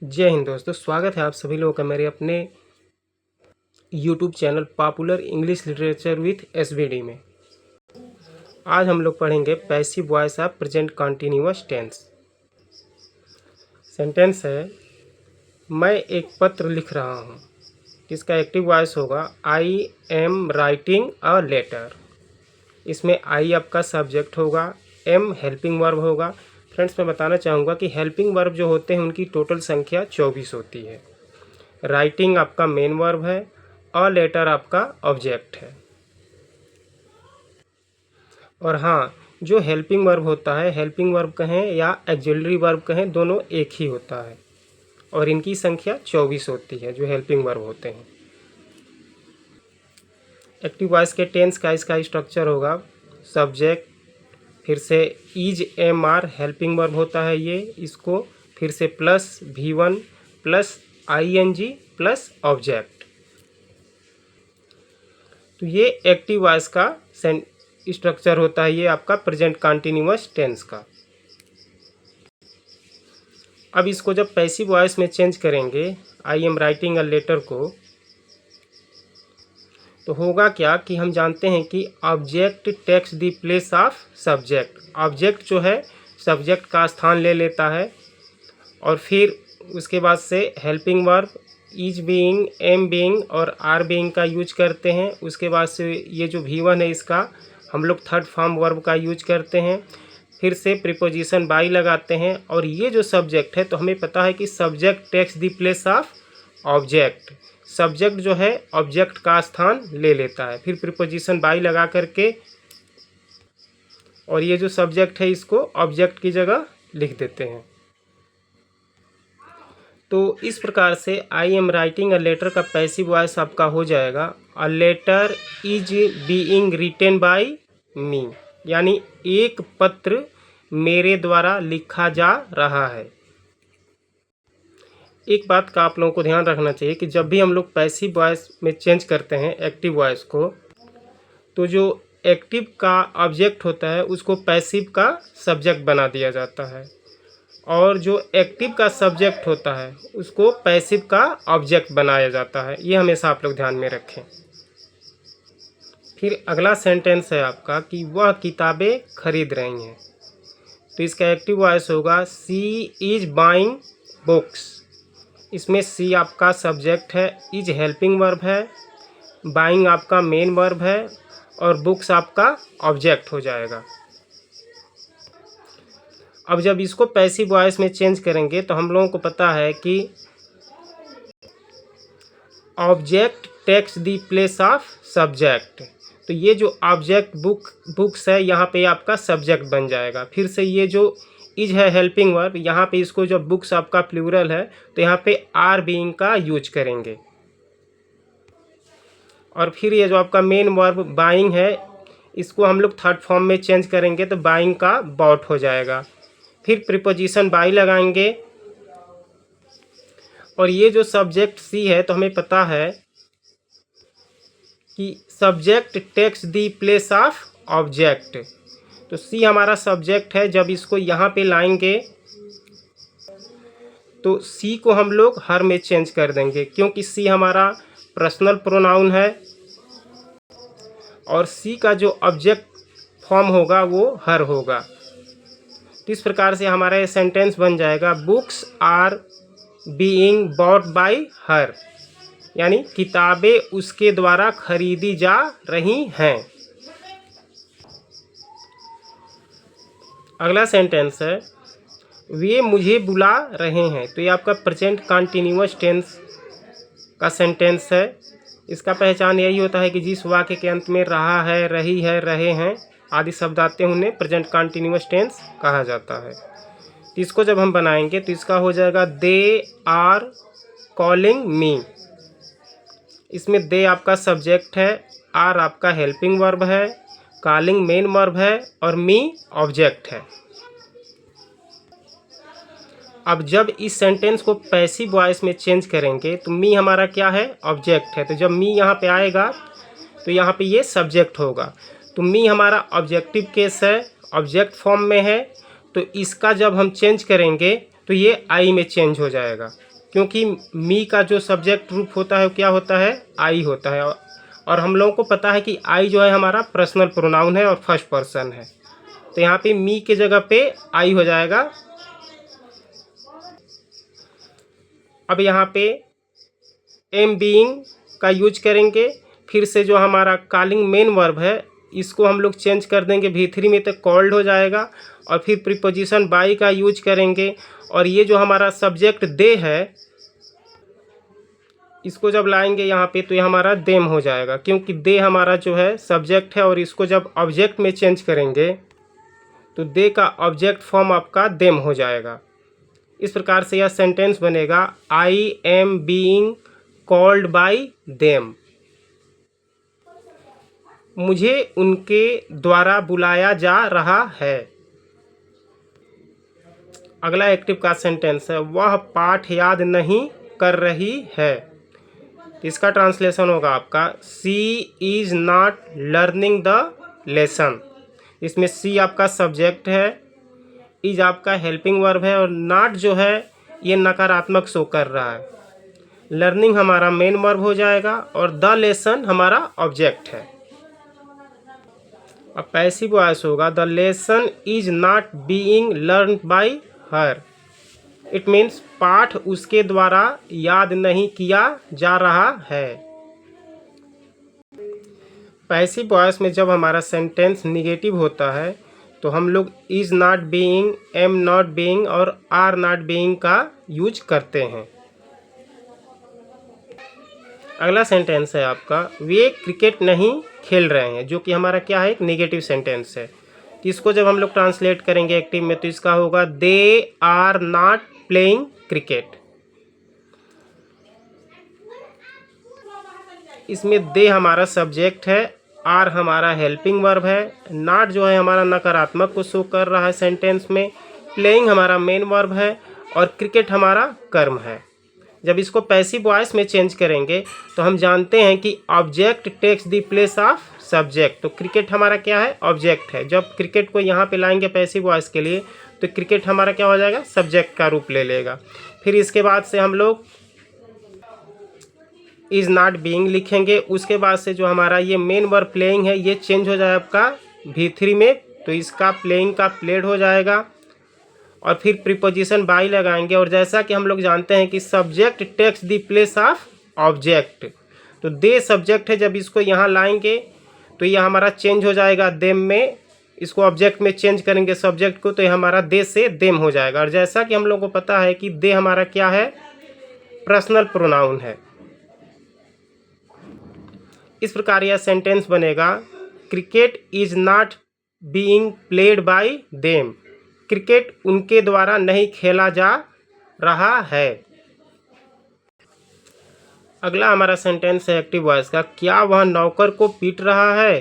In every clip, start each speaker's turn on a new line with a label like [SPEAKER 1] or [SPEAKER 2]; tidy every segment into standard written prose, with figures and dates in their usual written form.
[SPEAKER 1] जय हिंद दोस्तों, स्वागत है आप सभी लोगों का मेरे अपने YouTube channel popular English literature with SVD में। आज हम लोग पढ़ेंगे passive voice of present continuous tense. Sentence है, मैं एक पत्र लिख रहा हूँ। इसका एक्टिव वॉइस होगा I am writing a letter. इसमें आई आपका सब्जेक्ट होगा, एम हेल्पिंग वर्ब होगा। फ्रेंड्स, मैं बताना चाहूँगा कि हेल्पिंग वर्ब जो होते हैं उनकी टोटल संख्या 24 होती है। राइटिंग आपका मेन वर्ब है, अ लेटर आपका ऑब्जेक्ट है। और हाँ, जो हेल्पिंग वर्ब होता है, हेल्पिंग वर्ब कहें या एक्सिलरी वर्ब कहें, दोनों एक ही होता है और इनकी संख्या 24 होती है जो हेल्पिंग वर्ब होते हैं। एक्टिव वॉइस के टेंस का इसका स्ट्रक्चर होगा सब्जेक्ट, फिर से is am are helping verb होता है ये, इसको फिर से plus V1 plus ING plus object. तो ये एक्टिव वॉइस का स्ट्रक्चर होता है, ये आपका प्रेजेंट कंटिन्यूअस टेंस का। अब इसको जब पैसिव वॉइस में चेंज करेंगे, I am writing a letter को, तो होगा क्या कि हम जानते हैं कि object takes the place of subject. Object जो है सब्जेक्ट का स्थान ले लेता है और फिर उसके बाद से helping verb is being, am being और आर बीइंग का यूज करते हैं। उसके बाद से ये जो V1 है इसका हम लोग थर्ड फॉर्म वर्ब का यूज करते हैं। फिर से प्रीपोजिशन बाई लगाते हैं और ये जो सब्जेक्ट है तो हमें पता है कि subject takes the place of object. Subject जो है ऑब्जेक्ट का स्थान ले लेता है, फिर प्रीपोजिशन बाई लगा करके और ये जो सब्जेक्ट है इसको ऑब्जेक्ट की जगह लिख देते हैं। तो इस प्रकार से I am writing a letter का पैसिव वॉइस आपका हो जाएगा a letter is being written by me, यानी एक पत्र मेरे द्वारा लिखा जा रहा है। एक बात का आप लोगों को ध्यान रखना चाहिए कि जब भी हम लोग पैसिव वॉइस में चेंज करते हैं एक्टिव वॉइस को, तो जो एक्टिव का ऑब्जेक्ट होता है उसको पैसिव का सब्जेक्ट बना दिया जाता है और जो एक्टिव का सब्जेक्ट होता है उसको पैसिव का ऑब्जेक्ट बनाया जाता है। ये हमेशा आप लोग ध्यान में रखें। फिर अगला सेंटेंस है आपका कि वह किताबें खरीद रही हैं। तो इसका एक्टिव वॉइस होगा सी इज बाइंग बुक्स। इसमें सी आपका सब्जेक्ट है, इज हेल्पिंग वर्ब है, बाइंग आपका मेन वर्ब है और बुक्स आपका ऑब्जेक्ट हो जाएगा। अब जब इसको पैसिव वॉइस में चेंज करेंगे तो हम लोगों को पता है कि object takes the place of subject. तो ये जो ऑब्जेक्ट बुक्स है यहाँ पे आपका सब्जेक्ट बन जाएगा। फिर से ये जो इज है हेल्पिंग वर्ब, यहाँ पे इसको जब बुक्स आपका प्लूरल है तो यहाँ पे आर बीइंग का यूज करेंगे। और फिर ये जो आपका मेन वर्ब बाइंग है इसको हम लोग थर्ड फॉर्म में चेंज करेंगे तो बाइंग का बॉट हो जाएगा। फिर प्रीपोजिशन बाई लगाएंगे और ये जो सब्जेक्ट सी है तो हमें पता है कि subject takes the place of object. तो सी हमारा सब्जेक्ट है, जब इसको यहाँ पे लाएंगे तो सी को हम लोग हर में चेंज कर देंगे क्योंकि सी हमारा पर्सनल प्रोनाउन है और सी का जो ऑब्जेक्ट फॉर्म होगा वो हर होगा। तो इस प्रकार से हमारा ये सेंटेंस बन जाएगा books are being bought by her, यानी किताबें उसके द्वारा खरीदी जा रही हैं। अगला सेंटेंस है वे मुझे बुला रहे हैं। तो ये आपका प्रेजेंट कंटिन्यूअस टेंस का सेंटेंस है। इसका पहचान यही होता है कि जिस वाक्य के अंत में रहा है, रही है, रहे हैं आदि शब्द आते हैं उन्हें प्रेजेंट कंटिन्यूअस टेंस कहा जाता है। तो इसको जब हम बनाएंगे तो इसका हो जाएगा दे आर कॉलिंग मी। इसमें दे आपका सब्जेक्ट है, आर आपका हेल्पिंग वर्ब है, कॉलिंग मेन वर्ब है और मी ऑब्जेक्ट है। अब जब इस सेंटेंस को पैसिव वॉइस में चेंज करेंगे तो मी हमारा क्या है, ऑब्जेक्ट है। तो जब मी यहाँ पे आएगा तो यहाँ पे ये सब्जेक्ट होगा। तो मी हमारा ऑब्जेक्टिव केस है, ऑब्जेक्ट फॉर्म में है, तो इसका जब हम चेंज करेंगे तो ये आई में चेंज हो जाएगा। क्योंकि मी का जो सब्जेक्ट रूप होता है वो क्या होता है, आई होता है। और हम लोगों को पता है कि आई जो है हमारा पर्सनल प्रोनाउन है और फर्स्ट पर्सन है, तो यहाँ पे मी के जगह पे आई हो जाएगा। अब यहाँ पे एम बीइंग का यूज करेंगे। फिर से जो हमारा कॉलिंग मेन वर्ब है इसको हम लोग चेंज कर देंगे V3 में, तो कॉल्ड हो जाएगा। और फिर प्रीपोजिशन बाई का यूज करेंगे। और ये जो हमारा सब्जेक्ट दे है इसको जब लाएंगे यहाँ पे तो ये हमारा देम हो जाएगा, क्योंकि दे हमारा जो है सब्जेक्ट है। और इसको जब ऑब्जेक्ट में चेंज करेंगे तो दे का ऑब्जेक्ट फॉर्म आपका देम हो जाएगा। इस प्रकार से यह सेंटेंस बनेगा, I am being called by them. मुझे उनके द्वारा बुलाया जा रहा है। अगला एक्टिव का सेंटेंस है, वह पाठ याद नहीं कर रही है। इसका ट्रांसलेशन होगा आपका, she is not learning the lesson. इसमें सी आपका सब्जेक्ट है, इज आपका हेल्पिंग वर्ब है और नॉट जो है ये नकारात्मक शो कर रहा है। लर्निंग हमारा मेन वर्ब हो जाएगा और द लेसन हमारा ऑब्जेक्ट है। अब पैसिव वॉइस होगा, the lesson is not being learn by her. It means पाठ उसके द्वारा याद नहीं किया जा रहा है। पैसिव वॉइस में जब हमारा सेंटेंस निगेटिव होता है तो हम लोग is not being, am not being और आर नॉट बीइंग का यूज करते हैं। अगला सेंटेंस है आपका, वे क्रिकेट नहीं खेल रहे हैं, जो कि हमारा क्या है, एक नेगेटिव सेंटेंस है। तो इसको जब हम लोग ट्रांसलेट करेंगे एक्टिव में तो इसका होगा, they are not playing cricket. इसमें दे हमारा सब्जेक्ट है, आर हमारा हेल्पिंग वर्ब है, नॉट जो है हमारा नकारात्मक को शो कर रहा है सेंटेंस में, प्लेइंग हमारा मेन वर्ब है और क्रिकेट हमारा कर्म है। जब इसको पैसिव वॉइस में चेंज करेंगे तो हम जानते हैं कि object takes the place of subject. तो क्रिकेट हमारा क्या है, ऑब्जेक्ट है। जब क्रिकेट को यहाँ पे लाएंगे पैसिव वॉइस के लिए तो क्रिकेट हमारा क्या हो जाएगा, सब्जेक्ट का रूप ले लेगा। फिर इसके बाद से हम लोग इज़ नॉट बीइंग लिखेंगे। उसके बाद से जो हमारा ये मेन वर्ब प्लेइंग है ये चेंज हो जाएगा आपका V3 में, तो इसका प्लेइंग का प्लेड हो जाएगा। और फिर प्रीपोजिशन बाई लगाएंगे। और जैसा कि हम लोग जानते हैं कि subject takes the place of object, तो दे सब्जेक्ट है, जब इसको यहाँ लाएंगे तो ये हमारा चेंज हो जाएगा देम में। इसको ऑब्जेक्ट में चेंज करेंगे सब्जेक्ट को तो ये हमारा दे से देम हो जाएगा। और जैसा कि हम लोग को पता है कि दे हमारा क्या है, पर्सनल प्रोनाउन है। इस प्रकार यह सेंटेंस बनेगा, cricket is not being played by them. Cricket उनके द्वारा नहीं खेला जा रहा है। अगला हमारा सेंटेंस है एक्टिव वॉइस का, क्या वह नौकर को पीट रहा है।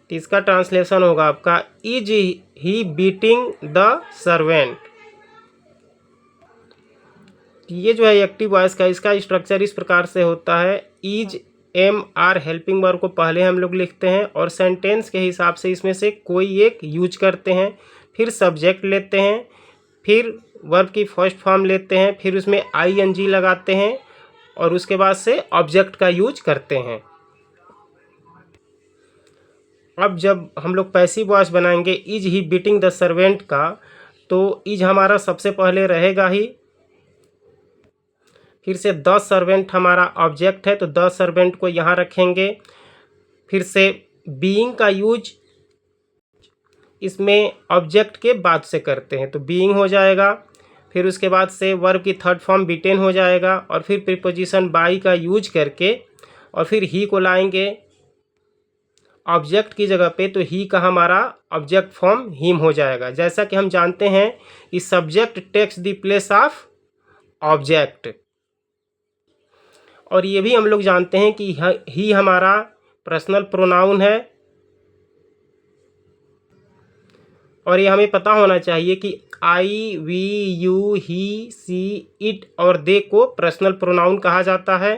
[SPEAKER 1] तो इसका ट्रांसलेशन होगा आपका, is he beating the servant. ये जो है एक्टिव वॉइस का, इसका स्ट्रक्चर इस प्रकार से होता है, is am are helping verb को पहले हम लोग लिखते हैं और सेंटेंस के हिसाब से इसमें से कोई एक यूज करते हैं, फिर सब्जेक्ट लेते हैं, फिर वर्ब की फर्स्ट फॉर्म लेते हैं, फिर उसमें ING लगाते हैं और उसके बाद से ऑब्जेक्ट का यूज करते हैं। अब जब हम लोग पैसिव वॉइस बनाएंगे is he beating the servant का, तो इज हमारा सबसे पहले रहेगा ही, फिर से द सर्वेंट हमारा ऑब्जेक्ट है तो द सर्वेंट को यहाँ रखेंगे। फिर से बीइंग का यूज इसमें ऑब्जेक्ट के बाद से करते हैं तो बीइंग हो जाएगा। फिर उसके बाद से वर्ब की थर्ड फॉर्म बीटेन हो जाएगा और फिर प्रीपोजिशन बाई का यूज करके और फिर ही को लाएंगे ऑब्जेक्ट की जगह पे, तो ही का हमारा ऑब्जेक्ट फॉर्म हिम हो जाएगा। जैसा कि हम जानते हैं कि subject takes the place of object, और ये भी हम लोग जानते हैं कि ही हमारा पर्सनल प्रोनाउन है। और ये हमें पता होना चाहिए कि I, we, you, he, she, it और दे को पर्सनल प्रोनाउन कहा जाता है।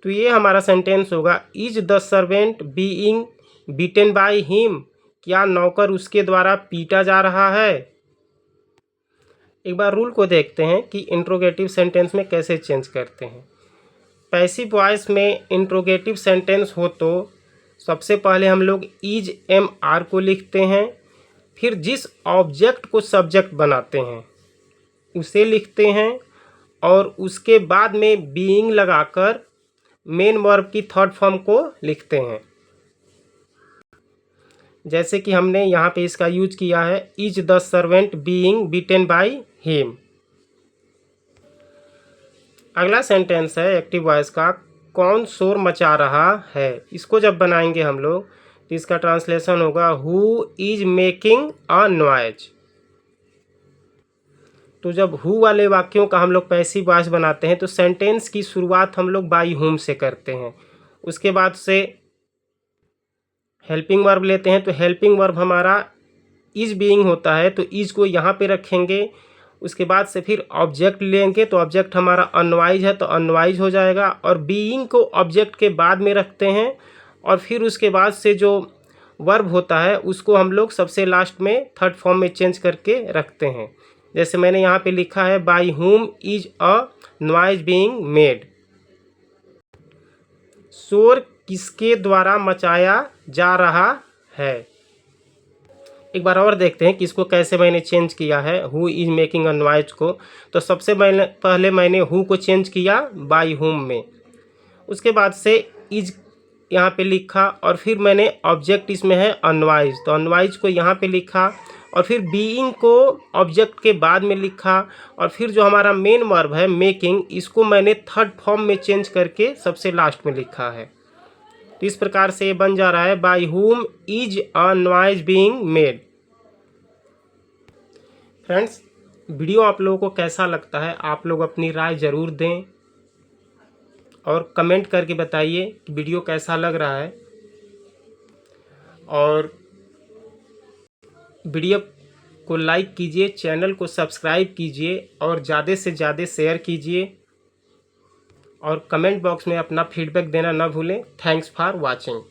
[SPEAKER 1] तो ये हमारा सेंटेंस होगा, is the servant being beaten by him. क्या नौकर उसके द्वारा पीटा जा रहा है। एक बार रूल को देखते हैं कि इंट्रोगेटिव सेंटेंस में कैसे चेंज करते हैं। पैसिव वॉइस में इंट्रोगेटिव सेंटेंस हो तो सबसे पहले हम लोग इज एम आर को लिखते हैं, फिर जिस ऑब्जेक्ट को सब्जेक्ट बनाते हैं उसे लिखते हैं और उसके बाद में बीइंग लगाकर मेन वर्ब की थर्ड फॉर्म को लिखते हैं। जैसे कि हमने यहाँ पे इसका यूज किया है, is the servant being beaten by him. अगला सेंटेंस है एक्टिव वॉइस का, कौन शोर मचा रहा है। इसको जब बनाएंगे हम लोग तो इसका ट्रांसलेशन होगा who is making a noise. तो जब हु वाले वाक्यों का हम लोग पैसिव वॉइस बनाते हैं तो सेंटेंस की शुरुआत हम लोग बाई हुम से करते हैं, उसके बाद से हेल्पिंग वर्ब लेते हैं। तो हेल्पिंग वर्ब हमारा इज बीइंग होता है, तो इज को यहाँ पे रखेंगे, उसके बाद से फिर ऑब्जेक्ट लेंगे तो ऑब्जेक्ट हमारा अनवाइज है तो अनवाइज हो जाएगा, और बीइंग को ऑब्जेक्ट के बाद में रखते हैं और फिर उसके बाद से जो वर्ब होता है उसको हम लोग सबसे लास्ट में थर्ड फॉर्म में चेंज करके रखते हैं। जैसे मैंने यहाँ पे लिखा है by whom is a noise being made. शोर किसके द्वारा मचाया जा रहा है। एक बार और देखते हैं कि इसको कैसे मैंने चेंज किया है who is making a noise को। तो सबसे पहले मैंने हु को चेंज किया बाय हुम में, उसके बाद से इज यहाँ पे लिखा और फिर मैंने ऑब्जेक्ट इसमें है अनवाइज, तो अनवाइज को यहाँ पे लिखा और फिर बीइंग को ऑब्जेक्ट के बाद में लिखा और फिर जो हमारा मेन वर्ब है मेकिंग, इसको मैंने थर्ड फॉर्म में चेंज करके सबसे लास्ट में लिखा है। तो इस प्रकार से ये बन जा रहा है by whom is a noise being made. Friends, video आप लोगों को कैसा लगता है आप लोग अपनी राय ज़रूर दें और कमेंट करके बताइए कि वीडियो कैसा लग रहा है, और वीडियो को लाइक कीजिए, चैनल को सब्सक्राइब कीजिए और ज़्यादा से ज़्यादा शेयर कीजिए और कमेंट बॉक्स में अपना फीडबैक देना ना भूलें। Thanks for watching.